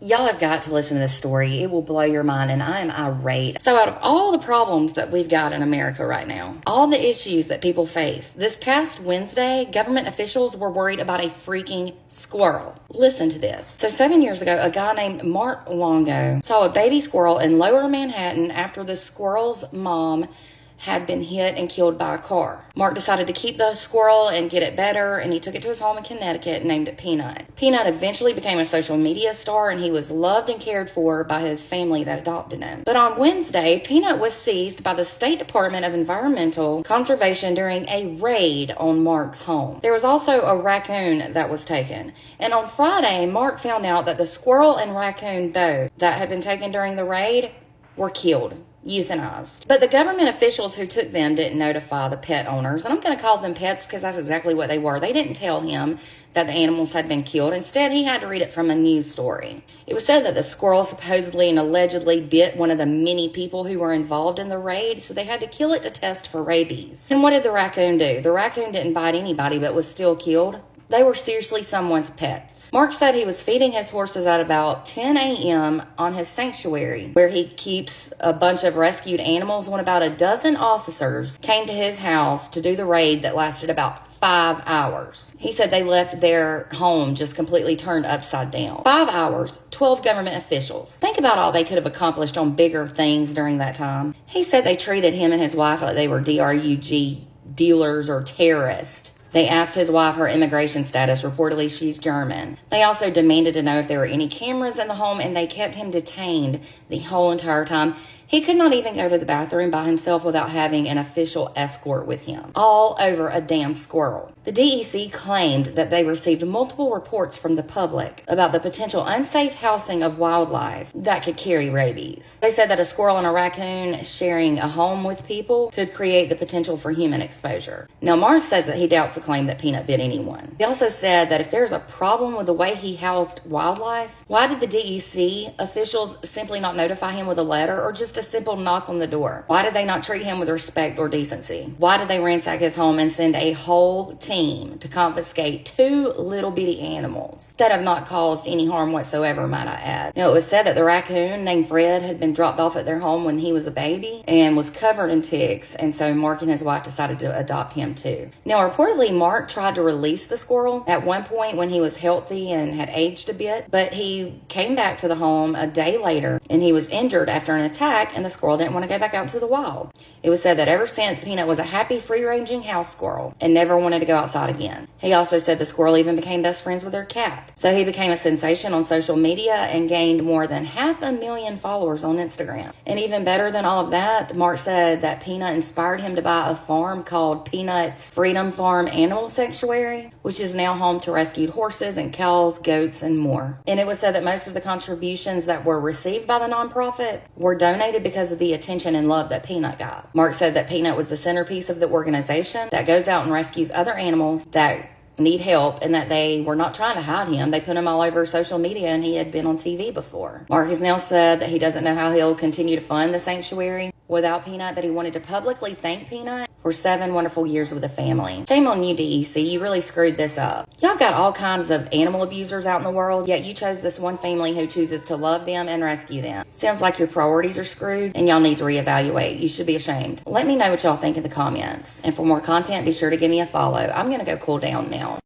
Y'all have got to listen to this story. It will blow your mind, and I am irate. So out of all the problems that we've got in America right now, all the issues that people face, this past Wednesday, government officials were worried about a freaking squirrel. Listen to this. So 7 years ago, a guy named Mark Longo saw a baby squirrel in Lower Manhattan after the squirrel's mom had been hit and killed by a car. Mark decided to keep the squirrel and get it better, and he took it to his home in Connecticut and named it Peanut. Peanut eventually became a social media star, and he was loved and cared for by his family that adopted him. But on Wednesday, Peanut was seized by the State Department of Environmental Conservation during a raid on Mark's home. There was also a raccoon that was taken. And on Friday, Mark found out that the squirrel and raccoon both that had been taken during the raid were killed. Euthanized. But the government officials who took them didn't notify the pet owners, and I'm going to call them pets because that's exactly what they were. They didn't tell him that the animals had been killed. Instead, he had to read it from a news story. It was said that the squirrel supposedly and allegedly bit one of the many people who were involved in the raid, so they had to kill it to test for rabies. And what did the raccoon do? The raccoon didn't bite anybody but was still killed. They were seriously someone's pets. Mark said he was feeding his horses at about 10 a.m. on his sanctuary, where he keeps a bunch of rescued animals, when about a dozen officers came to his house to do the raid that lasted about 5 hours. He said they left their home just completely turned upside down. 5 hours, 12 government officials. Think about all they could have accomplished on bigger things during that time. He said they treated him and his wife like they were DRUG dealers or terrorists. They asked his wife her immigration status. Reportedly, she's German. They also demanded to know if there were any cameras in the home, and they kept him detained the whole entire time. He could not even go to the bathroom by himself without having an official escort with him. All over a damn squirrel. The DEC claimed that they received multiple reports from the public about the potential unsafe housing of wildlife that could carry rabies. They said that a squirrel and a raccoon sharing a home with people could create the potential for human exposure. Now, Mark says that he doubts the claim that Peanut bit anyone. He also said that if there's a problem with the way he housed wildlife, why did the DEC officials simply not notify him with a letter or just a simple knock on the door? Why did they not treat him with respect or decency? Why did they ransack his home and send a whole team to confiscate 2 little bitty animals that have not caused any harm whatsoever, might I add? Now, it was said that the raccoon named Fred had been dropped off at their home when he was a baby and was covered in ticks, and so Mark and his wife decided to adopt him too. Now, reportedly, Mark tried to release the squirrel at one point when he was healthy and had aged a bit, but he came back to the home a day later and he was injured after an attack, and the squirrel didn't want to go back out to the wild. It was said that ever since, Peanut was a happy, free-ranging house squirrel and never wanted to go outside again. He also said the squirrel even became best friends with their cat. So he became a sensation on social media and gained more than 500,000 followers on Instagram. And even better than all of that, Mark said that Peanut inspired him to buy a farm called Peanut's Freedom Farm Animal Sanctuary, which is now home to rescued horses and cows, goats, and more. And it was said that most of the contributions that were received by the nonprofit were donated because of the attention and love that Peanut got. Mark said that Peanut was the centerpiece of the organization that goes out and rescues other animals that need help, and that they were not trying to hide him. They put him all over social media, and he had been on TV before. Mark has now said that he doesn't know how he'll continue to fund the sanctuary without Peanut, but he wanted to publicly thank Peanut for 7 wonderful years with the family. Shame on you, DEC. You really screwed this up. Y'all got all kinds of animal abusers out in the world, yet you chose this one family who chooses to love them and rescue them. Sounds like your priorities are screwed, and y'all need to reevaluate. You should be ashamed. Let me know what y'all think in the comments. And for more content, be sure to give me a follow. I'm going to go cool down now.